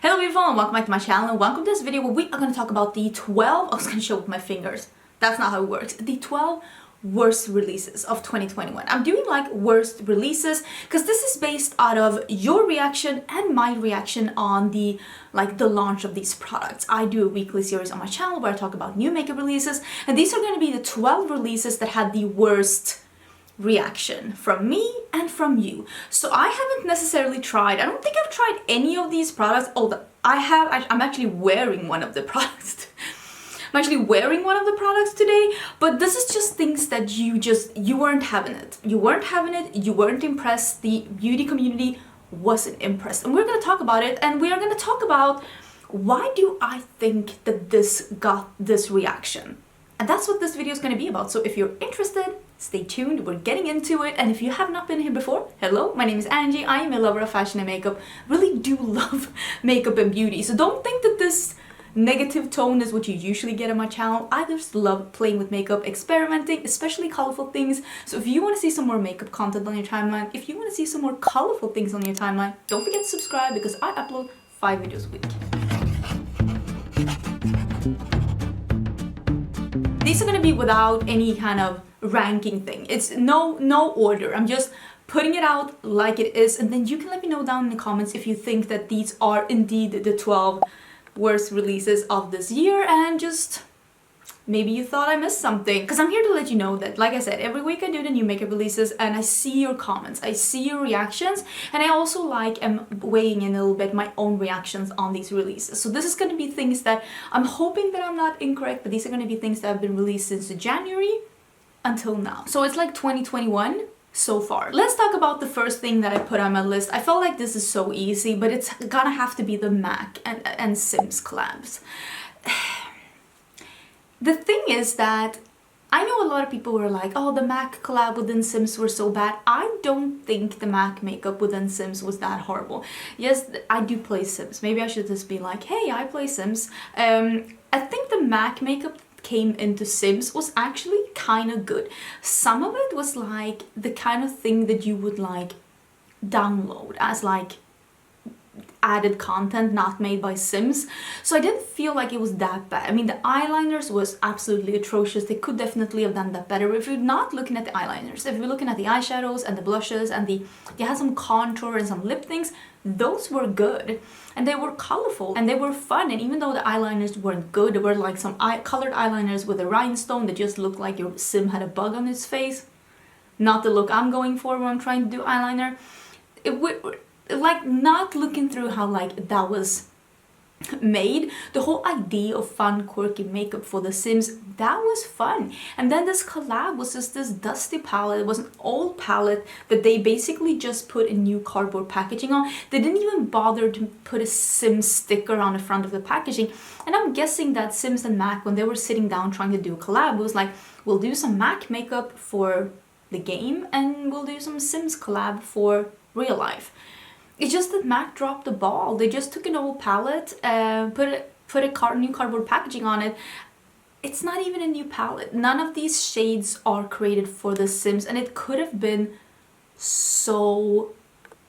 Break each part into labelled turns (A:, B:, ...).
A: Hello everyone, welcome back to my channel and welcome to this video where we are going to talk about the 12, I was going to show with my fingers, that's not how it works, the 12 worst releases of 2021. I'm doing like worst releases because this is based out of your reaction and my reaction on the launch of these products. I do a weekly series on my channel where I talk about new makeup releases, and these are going to be the 12 releases that had the worst reaction from me and from you. So I haven't necessarily tried, I don't think I've tried any of these products, although I'm actually wearing one of the products. I'm actually wearing one of the products today, but this is just things that you weren't having it. You weren't impressed, the beauty community wasn't impressed. And we're gonna talk about it, and we are gonna talk about why do I think that this got this reaction. And that's what this video is gonna be about. So if you're interested, stay tuned, we're getting into it. And if you have not been here before, hello, my name is Angie, I am a lover of fashion and makeup, really do love makeup and beauty. So don't think that this negative tone is what you usually get on my channel. I just love playing with makeup, experimenting, especially colorful things. So if you want to see some more makeup content on your timeline, if you want to see some more colorful things on your timeline, don't forget to subscribe because I upload 5 videos a week. These are going to be without any kind of ranking thing. It's no order. I'm just putting it out like it is, and then you can let me know down in the comments if you think that these are indeed the 12 worst releases of this year, and just maybe you thought I missed something, because I'm here to let you know that, like I said, every week I do the new makeup releases and I see your comments, I see your reactions, and I also am weighing in a little bit my own reactions on these releases. So this is going to be things that I'm hoping that I'm not incorrect, but these are going to be things that have been released since January until now. So it's like 2021 so far. Let's talk about the first thing that I put on my list. I felt like this is so easy, but it's gonna have to be the MAC and Sims collabs. The thing is that I know a lot of people were like, oh, the MAC collab within Sims were so bad. I don't think the MAC makeup within Sims was that horrible. Yes, I do play Sims. Maybe I should just be like, hey, I play Sims. I think the MAC makeup came into Sims was actually kind of good. Some of it was like the kind of thing that you would like download as like added content not made by Sims. So I didn't feel like it was that bad. I mean, the eyeliners was absolutely atrocious. They could definitely have done that better. If you're not looking at the eyeliners, if you're looking at the eyeshadows and the blushes and they had some contour and some lip things, those were good and they were colorful and they were fun. And even though the eyeliners weren't good, there were like some colored eyeliners with a rhinestone that just looked like your Sim had a bug on its face. Not the look I'm going for when I'm trying to do eyeliner. Like, not looking through how like that was made, the whole idea of fun quirky makeup for the Sims, that was fun. And then this collab was just this dusty palette. It was an old palette that they basically just put a new cardboard packaging on. They didn't even bother to put a Sims sticker on the front of the packaging. And I'm guessing that Sims and MAC, when they were sitting down trying to do a collab, it was like, we'll do some MAC makeup for the game and we'll do some Sims collab for real life. It's just that MAC dropped the ball. They just took an old palette, put a new cardboard packaging on it. It's not even a new palette. None of these shades are created for The Sims, and it could have been so...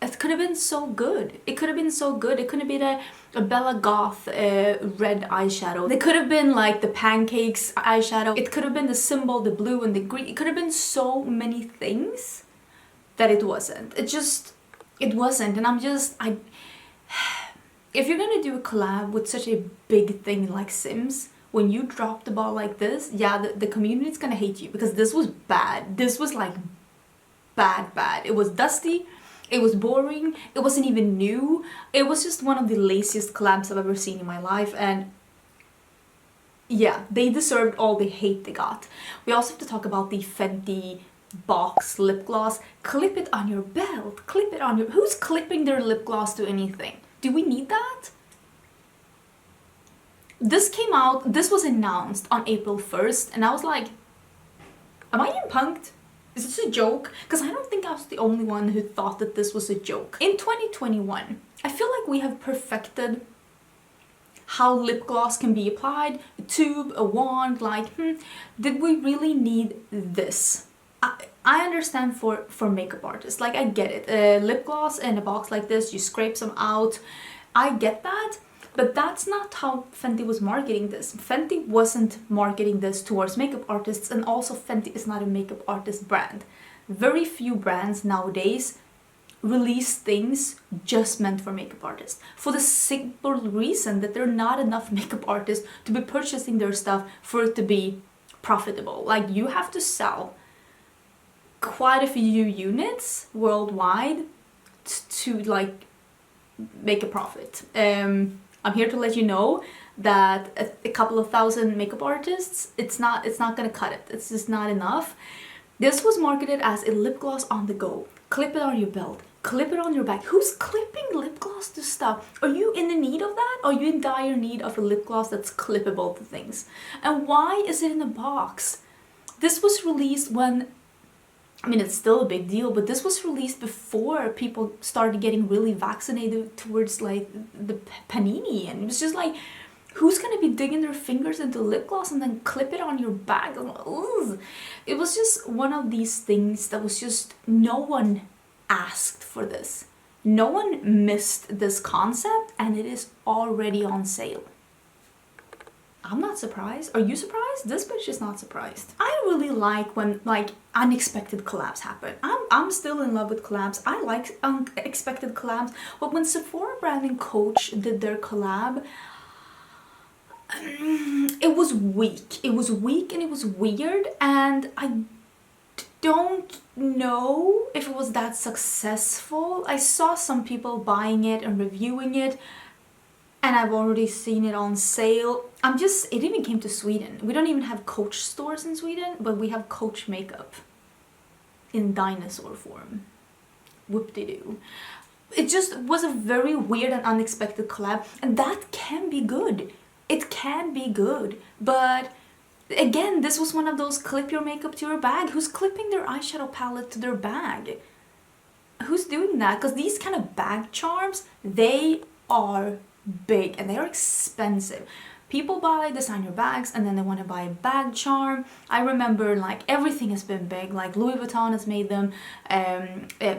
A: It could have been so good. It could have been so good. It could have been a Bella Goth red eyeshadow. It could have been like the Pancakes eyeshadow. It could have been the symbol, the blue and the green. It could have been so many things that it wasn't. It wasn't, and if you're gonna do a collab with such a big thing like Sims, when you drop the ball like this, yeah, the community's gonna hate you because this was bad. This was like bad. It was dusty, it was boring, it wasn't even new. It was just one of the laziest collabs I've ever seen in my life, and yeah, they deserved all the hate they got. We also have to talk about the Fenty Box lip gloss. Clip it on your belt, clip it on your... Who's clipping their lip gloss to anything? Do we need that? This came out, this was announced on April 1st, and I was like, am I getting punked? Is this a joke? Because I don't think I was the only one who thought that this was a joke. In 2021, I feel like we have perfected how lip gloss can be applied. A tube, a wand, like, did we really need this? I understand for makeup artists, like I get it. Lip gloss in a box like this, you scrape some out, I get that, but that's not how Fenty was marketing this. Fenty wasn't marketing this towards makeup artists, and also Fenty is not a makeup artist brand. Very few brands nowadays release things just meant for makeup artists, for the simple reason that there are not enough makeup artists to be purchasing their stuff for it to be profitable. Like, you have to sell quite a few units worldwide to like make a profit. I'm here to let you know that a couple of thousand makeup artists, it's not gonna cut it. It's just not enough. This was marketed as a lip gloss on the go. Clip it on your belt, clip it on your bag. Who's clipping lip gloss to stuff? Are you in the need of that? Are you in dire need of a lip gloss that's clippable to things? And why is it in a box? This was released when, I mean, it's still a big deal, but this was released before people started getting really vaccinated towards like the panini, and it was just like, who's gonna be digging their fingers into lip gloss and then clip it on your bag? Ugh. It was just one of these things that was just, no one asked for this. No one missed this concept, and it is already on sale. I'm not surprised. Are you surprised? This bitch is not surprised. I really like when like unexpected collabs happen. I'm still in love with collabs. I like unexpected collabs. But when Sephora brand and Coach did their collab, it was weak. It was weak and it was weird, and I don't know if it was that successful. I saw some people buying it and reviewing it, and I've already seen it on sale. It even came to Sweden. We don't even have Coach stores in Sweden, but we have Coach makeup in dinosaur form. Whoop-de-doo. It just was a very weird and unexpected collab, and that can be good. It can be good, but again, this was one of those clip your makeup to your bag. Who's clipping their eyeshadow palette to their bag? Who's doing that? Because these kind of bag charms, they are big and they are expensive. People buy designer bags and then they want to buy a bag charm. I remember like everything has been big, like Louis Vuitton has made them,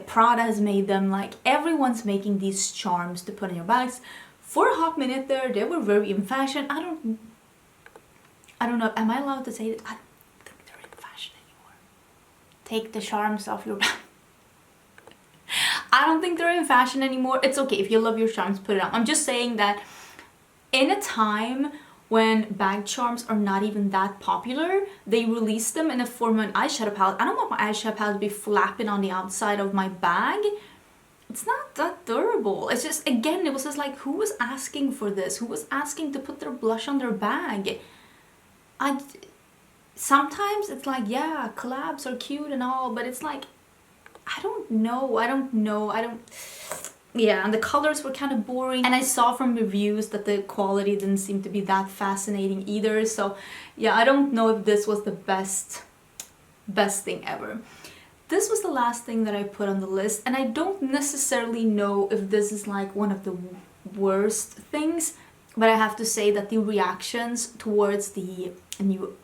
A: Prada has made them, like everyone's making these charms to put in your bags. For a hot minute there, they were very in fashion. I don't know, am I allowed to say that? I don't think they're in fashion anymore. Take the charms off your bag. I don't think they're in fashion anymore. It's okay, if you love your charms, put it on. I'm just saying that in a time when bag charms are not even that popular, they release them in a form of an eyeshadow palette. I don't want my eyeshadow palette to be flapping on the outside of my bag. It's not that durable. It's just, again, it was just like, who was asking for this? Who was asking to put their blush on their bag? Sometimes it's like, yeah, collabs are cute and all, but it's like, I don't know. Yeah, and the colors were kind of boring, and I saw from reviews that the quality didn't seem to be that fascinating either. So yeah, I don't know if this was the best thing ever. This was the last thing that I put on the list, and I don't necessarily know if this is like one of the worst things, but I have to say that the reactions towards the new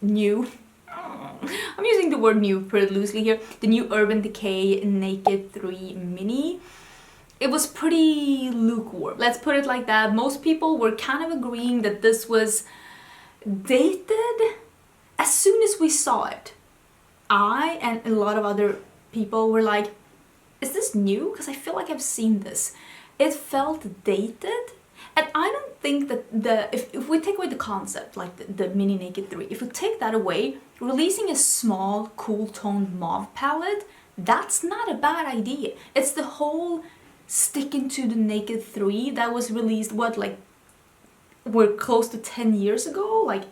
A: I'm using the word new pretty loosely here, the new Urban Decay Naked 3 Mini, it was pretty lukewarm. Let's put it like that. Most people were kind of agreeing that this was dated as soon as we saw it. I and a lot of other people were like, is this new? Because I feel like I've seen this. It felt dated. And I don't think that if we take away the concept, like the Mini Naked 3, if we take that away, releasing a small, cool toned mauve palette, that's not a bad idea. It's the whole sticking to the Naked 3 that was released, what, like, we're close to 10 years ago, like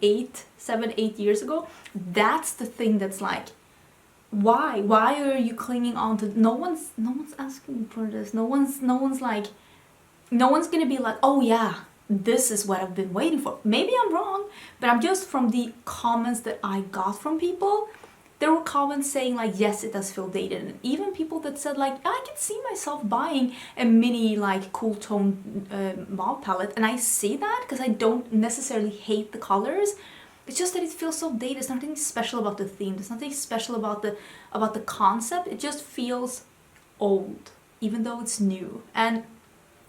A: 7, 8 years ago. That's the thing that's like, why are you clinging on to, no one's asking for this. No one's gonna be like, oh yeah, this is what I've been waiting for. Maybe I'm wrong, but I'm just, from the comments that I got from people, there were comments saying like, yes, it does feel dated. And even people that said like, I can see myself buying a mini like cool tone mauve palette. And I see that because I don't necessarily hate the colors. It's just that it feels so dated. There's nothing special about the theme. There's nothing special about the concept. It just feels old, even though it's new. And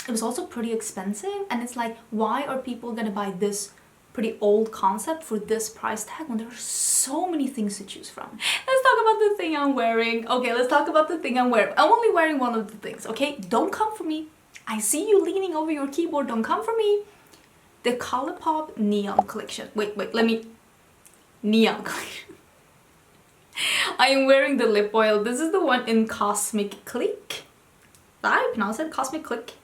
A: it was also pretty expensive, and it's like, why are people gonna buy this pretty old concept for this price tag when there are so many things to choose from? Let's talk about the thing I'm wearing. Okay, let's talk about the thing I'm wearing. I'm only wearing one of the things, okay? Don't come for me. I see you leaning over your keyboard. Don't come for me. The Colourpop Neon collection. Wait, let me... Neon collection. I am wearing the lip oil. This is the one in Cosmic Clique. Did I pronounce it? Cosmic Clique.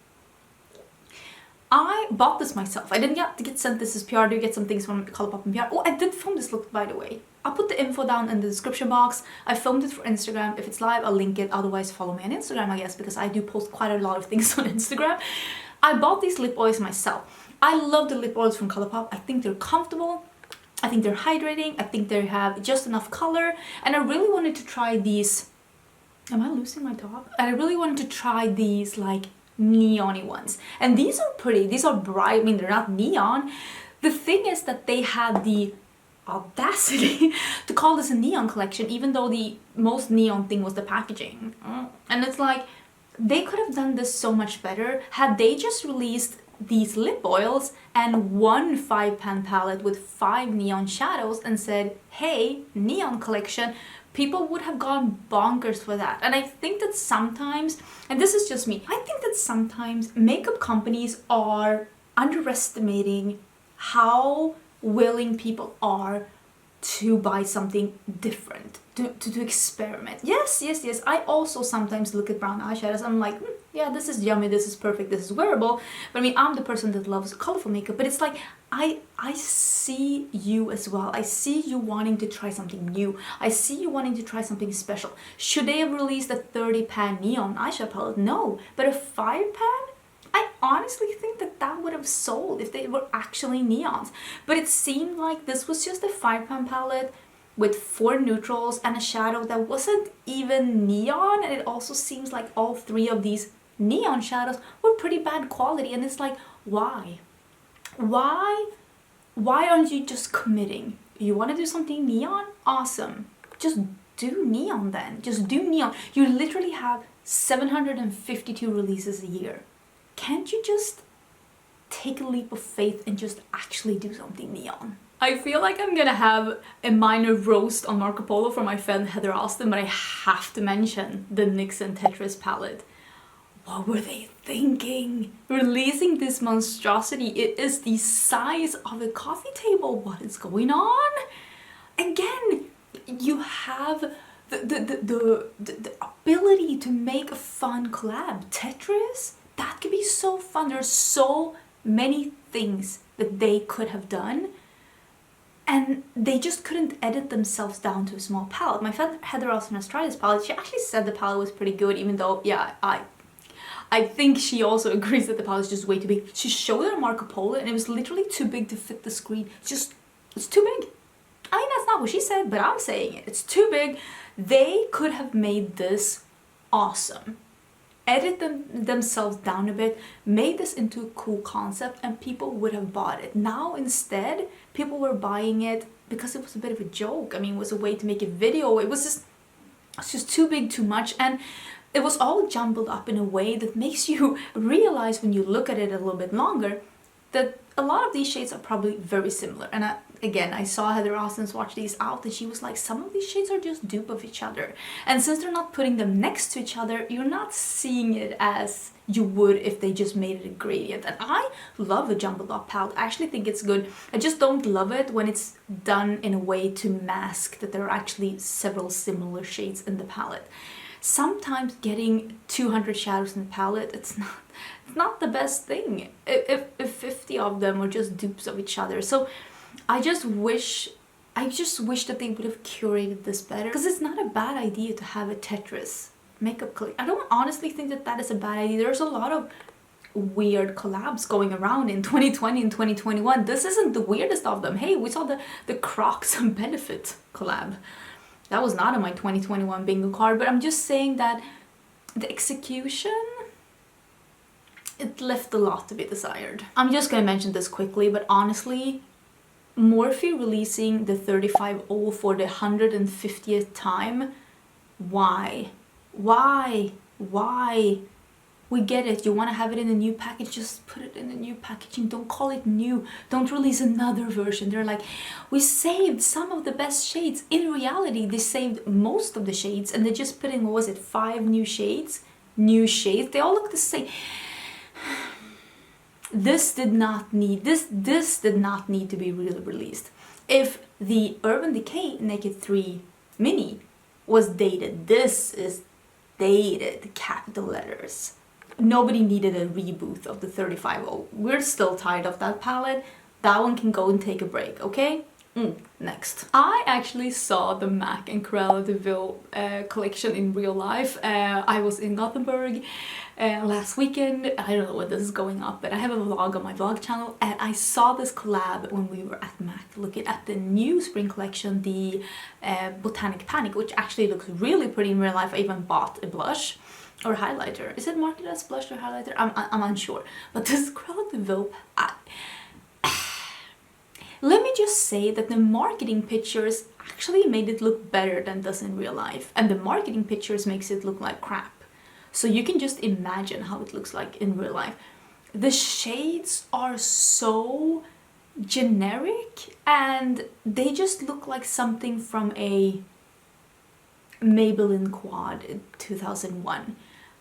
A: I bought this myself. I didn't get sent this as PR. I did get some things from Colourpop and PR. Oh, I did film this look, by the way. I'll put the info down in the description box. I filmed it for Instagram. If it's live, I'll link it. Otherwise, follow me on Instagram, I guess, because I do post quite a lot of things on Instagram. I bought these lip oils myself. I love the lip oils from Colourpop. I think they're comfortable. I think they're hydrating. I think they have just enough color. And I really wanted to try these... Am I losing my top? And I really wanted to try these, like, neon-y ones. And these are pretty. These are bright. I mean, they're not neon. The thing is that they had the audacity to call this a neon collection, even though the most neon thing was the packaging. And it's like, they could have done this so much better had they just released these lip oils and one 5-pan palette with 5 neon shadows and said, hey, neon collection. People would have gone bonkers for that. And I think that sometimes, and this is just me, I think that sometimes makeup companies are underestimating how willing people are to buy something different, to experiment. Yes. I also sometimes look at brown eyeshadows and I'm like, yeah, this is yummy, this is perfect, this is wearable. But I mean, I'm the person that loves colorful makeup, but it's like, I see you as well. I see you wanting to try something new. I see you wanting to try something special. Should they have released a 30-pan neon eyeshadow palette? No. But a 5-pan? I honestly think that that would have sold if they were actually neons. But it seemed like this was just a 5-pan palette with 4 neutrals and a shadow that wasn't even neon. And it also seems like all 3 of these neon shadows were pretty bad quality. And it's like, why? Why aren't you just committing? You want to do something neon? Awesome. Just do neon then. Just do neon. You literally have 752 releases a year. Can't you just take a leap of faith and just actually do something neon? I feel like I'm gonna have a minor roast on Marco Polo for my friend Heather Austin, but I have to mention the NYX and Tetris palette. What were they thinking? Releasing this monstrosity. It is the size of a coffee table. What is going on? Again, you have the ability to make a fun collab. Tetris? That could be so fun. There's so many things that they could have done, and they just couldn't edit themselves down to a small palette. My friend Heather Austin has tried this palette. She actually said the palette was pretty good, even though, yeah, I think she also agrees that the palette is just way too big. She showed it on Marco Polo and it was literally too big to fit the screen. It's too big. I mean, that's not what she said, but I'm saying it. It's too big. They could have made this awesome. Edit themselves down a bit, made this into a cool concept, and people would have bought it. Now instead, people were buying it because it was a bit of a joke. I mean, it was a way to make a video. It's just too big, too much, and it was all jumbled up in a way that makes you realize when you look at it a little bit longer that a lot of these shades are probably very similar. And I saw Heather Austin swatch these out and she was like, some of these shades are just dupe of each other. And since they're not putting them next to each other, you're not seeing it as you would if they just made it a gradient. And I love a jumbled up palette. I actually think it's good. I just don't love it when it's done in a way to mask that there are actually several similar shades in the palette. Sometimes getting 200 shadows in the palette, it's not the best thing if 50 of them are just dupes of each other. So I just wish that they would have curated this better, because it's not a bad idea to have a Tetris makeup collection. I don't honestly think that that is a bad idea. There's a lot of weird collabs going around in 2020 and 2021. This isn't the weirdest of them. Hey, we saw the Crocs and Benefit collab. That was not on my 2021 bingo card, but I'm just saying that the execution, it left a lot to be desired. I'm just gonna mention this quickly, but honestly, Morphe releasing the 35O for the 150th time, why? We we get it. You want to have it in a new package, just put it in a new packaging. Don't call it new. Don't release another version. They're like, we saved some of the best shades. In reality, they saved most of the shades and they just put in, what was it, 5 new shades? New shades. They all look the same. This did not need to be really released. If the Urban Decay Naked 3 Mini was dated, this is dated, capital letters. Nobody needed a reboot of the 35.0. We're still tired of that palette. That one can go and take a break, okay? Next. I actually saw the MAC and Cruella de Vil collection in real life. I was in Gothenburg last weekend. I don't know when this is going up, but I have a vlog on my vlog channel, and I saw this collab when we were at MAC looking at the new spring collection, the Botanic Panic, which actually looks really pretty in real life. I even bought a blush or highlighter. Is it marketed as blush or highlighter? I'm unsure. But this Cruella de Vil, let me just say that the marketing pictures actually made it look better than it does in real life. And the marketing pictures makes it look like crap. So you can just imagine how it looks like in real life. The shades are so generic and they just look like something from a Maybelline Quad in 2001.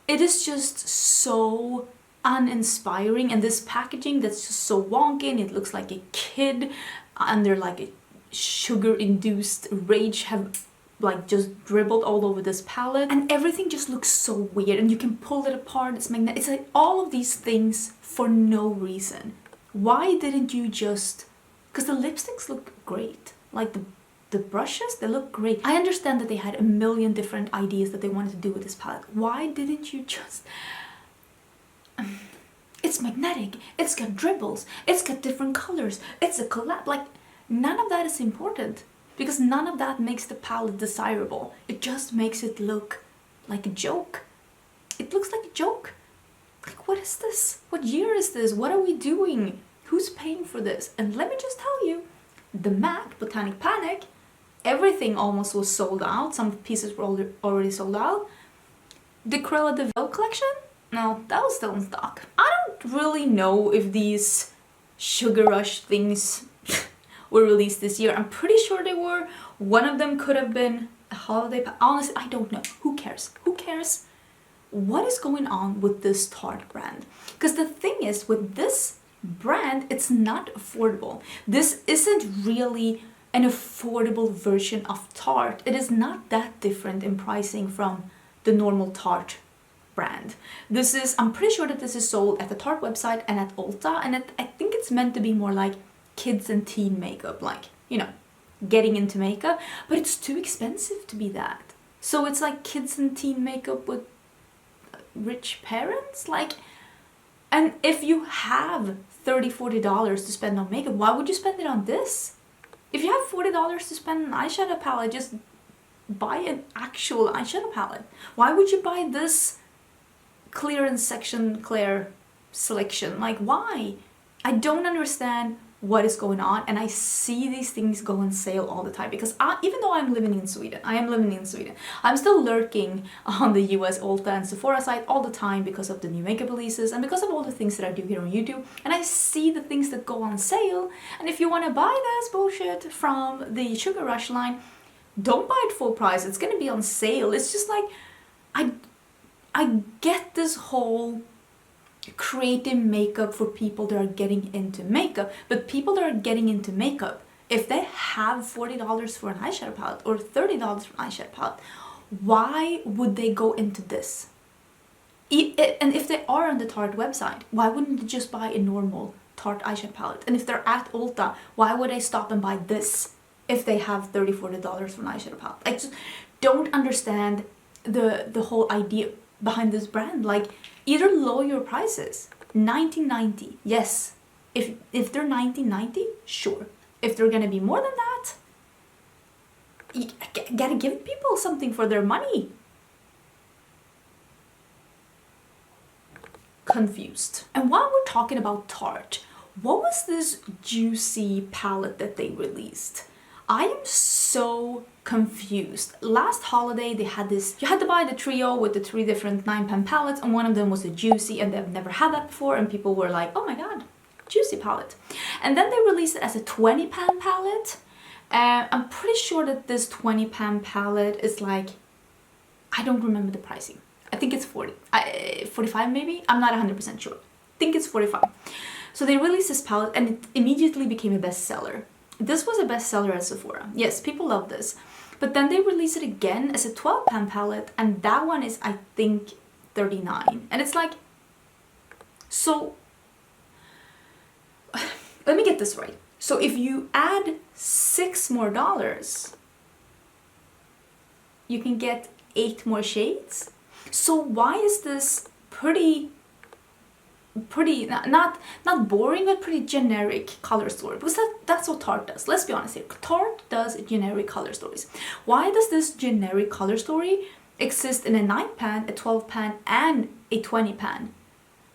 A: It is just so uninspiring, and this packaging that's just so wonky, and it looks like a kid under like a sugar-induced rage have like just dribbled all over this palette, and everything just looks so weird, and you can pull it apart. It's magnetic. It's like all of these things for no reason. Why didn't you just, because the lipsticks look great, like the brushes, they look great. I understand that they had a million different ideas that they wanted to do with this palette. Why didn't you just, it's magnetic, it's got dribbles, it's got different colors, it's a collab. Like, none of that is important because none of that makes the palette desirable. It just makes it look like a joke. It looks like a joke. Like, what is this? What year is this? What are we doing? Who's paying for this? And let me just tell you, the MAC Botanic Panic, everything almost was sold out. Some pieces were already sold out. The Cruella de Vil collection, no, that was still in stock. I don't really know if these Sugar Rush things were released this year. I'm pretty sure they were. One of them could have been a holiday. Honestly, I don't know. Who cares? Who cares? What is going on with this Tarte brand? Because the thing is, with this brand, it's not affordable. This isn't really an affordable version of Tarte. It is not that different in pricing from the normal Tarte brand. This is, I'm pretty sure that this is sold at the Tarte website and at Ulta, and I think it's meant to be more like kids and teen makeup, like, you know, getting into makeup, but it's too expensive to be that. So it's like kids and teen makeup with rich parents, like, and if you have $30-40 to spend on makeup, why would you spend it on this? If you have $40 to spend on an eyeshadow palette, just buy an actual eyeshadow palette. Why would you buy this clearance section Claire selection? Like, why? I don't understand what is going on, and I see these things go on sale all the time because even though I'm living in Sweden, I'm still lurking on the US Ulta and Sephora site all the time because of the new makeup releases and because of all the things that I do here on YouTube, and I see the things that go on sale. And if you want to buy this bullshit from the Sugar Rush line, don't buy it full price. It's gonna be on sale. It's just like, I get this whole creative makeup for people that are getting into makeup, but people that are getting into makeup, if they have $40 for an eyeshadow palette or $30 for an eyeshadow palette, why would they go into this? And if they are on the Tarte website, why wouldn't they just buy a normal Tarte eyeshadow palette? And if they're at Ulta, why would they stop and buy this if they have $30-40 for an eyeshadow palette? I just don't understand the whole idea behind this brand. Like, either lower your prices. $19.90, yes. If they're $19.90, sure. If they're gonna be more than that, you gotta give people something for their money. Confused. And while we're talking about Tarte, what was this juicy palette that they released? I am so confused. Last holiday they had this, you had to buy the trio with the 3 different 9-pan palettes, and one of them was a juicy, and they've never had that before, and people were like, oh my god, juicy palette. And then they released it as a 20-pan palette. I'm pretty sure that this 20-pan palette is like, I don't remember the pricing. I think it's 45 maybe? I'm not 100% sure. I think it's 45. So they released this palette and it immediately became a bestseller. This was a bestseller at Sephora. Yes, people love this. But then they released it again as a 12-pan palette, and that one is, I think, 39. And it's like, so let me get this right. So if you add $6 more, you can get 8 more shades. So why is this pretty not boring, but pretty generic color story? Because that's what Tarte does. Let's be honest here. Tarte does generic color stories. Why does this generic color story exist in a 9-pan, a 12-pan, and a 20-pan?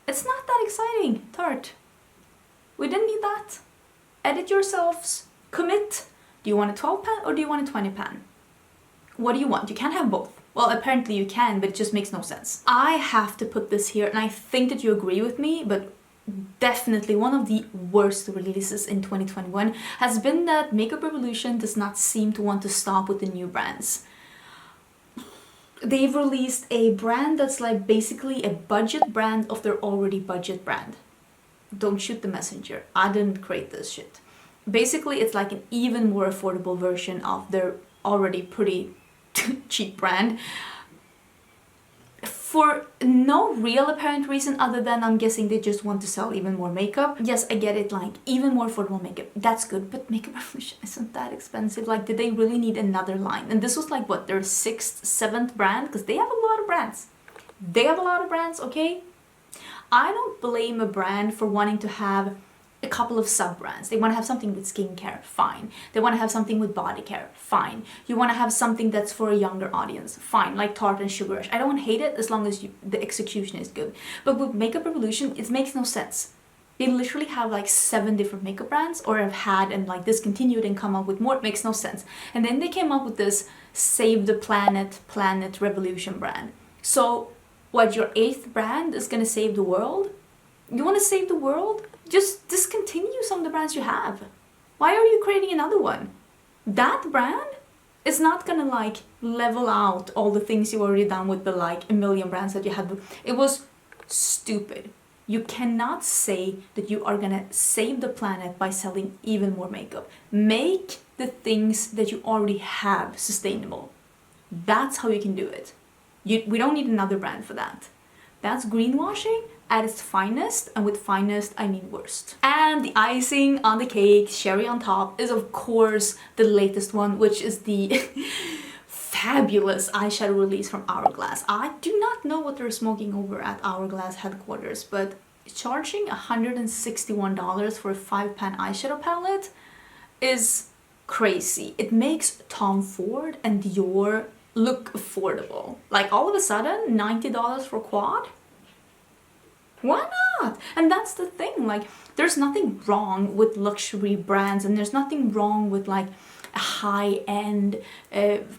A: It's not that exciting, Tarte. We didn't need that. Edit yourselves. Commit. Do you want a 12-pan or do you want a 20-pan? What do you want? You can't have both. Well, apparently you can, but it just makes no sense. I have to put this here, and I think that you agree with me, but definitely one of the worst releases in 2021 has been that Makeup Revolution does not seem to want to stop with the new brands. They've released a brand that's like basically a budget brand of their already budget brand. Don't shoot the messenger. I didn't create this shit. Basically, it's like an even more affordable version of their already pretty cheap brand for no real apparent reason other than, I'm guessing, they just want to sell even more makeup. Yes, I get it, like even more affordable makeup, that's good, but Makeup Revolution isn't that expensive. Like, did they really need another line? And this was like, what, their 6th, 7th brand? Because they have a lot of brands. They have a lot of brands, okay? I don't blame a brand for wanting to have a couple of sub-brands. They want to have something with skincare, fine. They want to have something with body care, fine. You want to have something that's for a younger audience, fine, like Tarte and Sugar Rush. I don't hate it as long as the execution is good. But with Makeup Revolution, it makes no sense. They literally have like 7 different makeup brands, or have had and like discontinued and come up with more. It makes no sense. And then they came up with this Save the Planet Revolution brand. So what, your 8th brand is gonna save the world? You want to save the world? Just discontinue some of the brands you have. Why are you creating another one? That brand is not gonna like level out all the things you've already done with the like a million brands that you had. It was stupid. You cannot say that you are gonna save the planet by selling even more makeup. Make the things that you already have sustainable. That's how you can do it. We don't need another brand for that. That's greenwashing at its finest, and with finest I mean worst. And the icing on the cake, cherry on top, is of course the latest one, which is the fabulous eyeshadow release from Hourglass. I do not know what they're smoking over at Hourglass headquarters, but charging $161 for a 5-pan eyeshadow palette is crazy. It makes Tom Ford and Dior look affordable. Like, all of a sudden, $90 for quad? Why not? And that's the thing, like, there's nothing wrong with luxury brands, and there's nothing wrong with like a high-end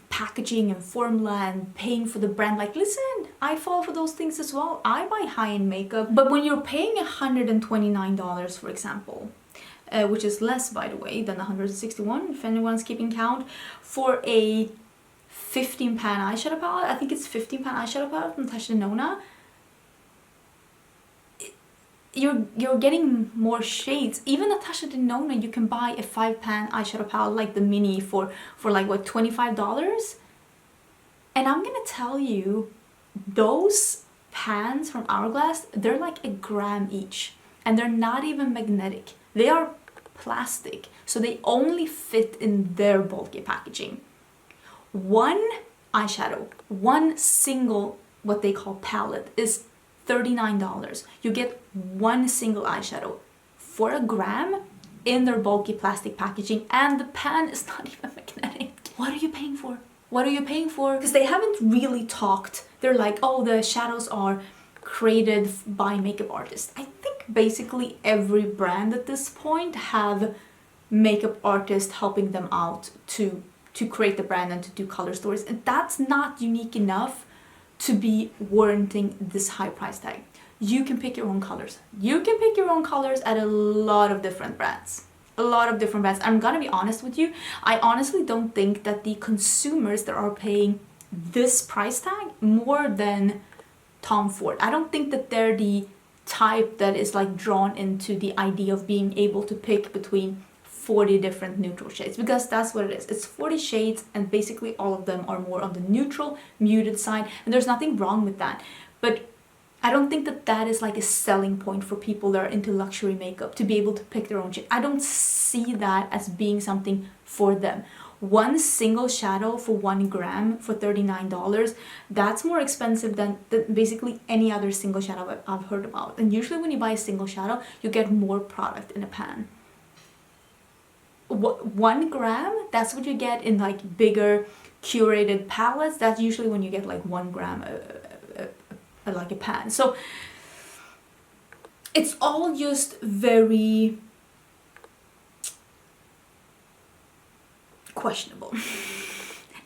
A: packaging and formula and paying for the brand. Like, listen, I fall for those things as well. I buy high-end makeup, but when you're paying $129, for example, which is less, by the way, than $161, if anyone's keeping count, for a 15-pan eyeshadow palette, I think it's 15-pan eyeshadow palette from Natasha Denona, you're getting more shades. Even Natasha Denona, you can buy a 5-pan eyeshadow palette like the mini for like, what, $25? And I'm gonna tell you, those pans from Hourglass, they're like a gram each, and they're not even magnetic. They are plastic, so they only fit in their bulky packaging. One eyeshadow, one single, what they call palette, is $39. You get one single eyeshadow for a gram in their bulky plastic packaging, and the pan is not even magnetic. What are you paying for? What are you paying for? Because they haven't really talked. They're like, oh, the shadows are created by makeup artists. I think basically every brand at this point have makeup artist helping them out to create the brand and to do color stories, and that's not unique enough to be warranting this high price tag. You can pick your own colors. You can pick your own colors at a lot of different brands. A lot of different brands. I'm gonna be honest with you, I honestly don't think that the consumers that are paying this price tag more than Tom Ford, I don't think that they're the type that is like drawn into the idea of being able to pick between 40 different neutral shades, because that's what it is. It's 40 shades and basically all of them are more on the neutral, muted side, and there's nothing wrong with that. But I don't think that that is like a selling point for people that are into luxury makeup, to be able to pick their own shade. I don't see that as being something for them. One single shadow for 1 gram for $39, that's more expensive than basically any other single shadow I've heard about. And usually when you buy a single shadow, you get more product in a pan. 1 gram, that's what you get in like bigger curated palettes. That's usually when you get like 1 gram like a pan. So it's all just very questionable.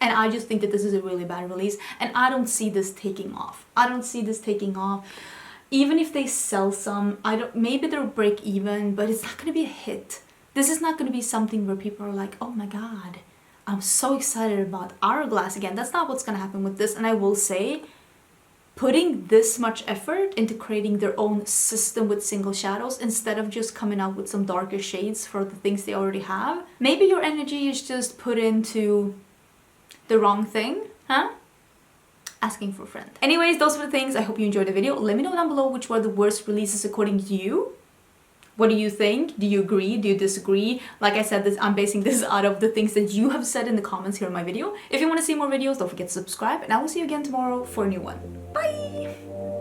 A: And I just think that this is a really bad release, and I don't see this taking off. I don't see this taking off. Even if they sell some, maybe they'll break even, but it's not going to be a hit. This is not going to be something where people are like, oh my god, I'm so excited about Hourglass again. That's not what's going to happen with this. And I will say, putting this much effort into creating their own system with single shadows instead of just coming out with some darker shades for the things they already have. Maybe your energy is just put into the wrong thing, huh? Asking for a friend. Anyways, those were the things. I hope you enjoyed the video. Let me know down below which were the worst releases according to you. What do you think? Do you agree? Do you disagree? Like I said, I'm basing this out of the things that you have said in the comments here in my video. If you want to see more videos, don't forget to subscribe, and I will see you again tomorrow for a new one. Bye!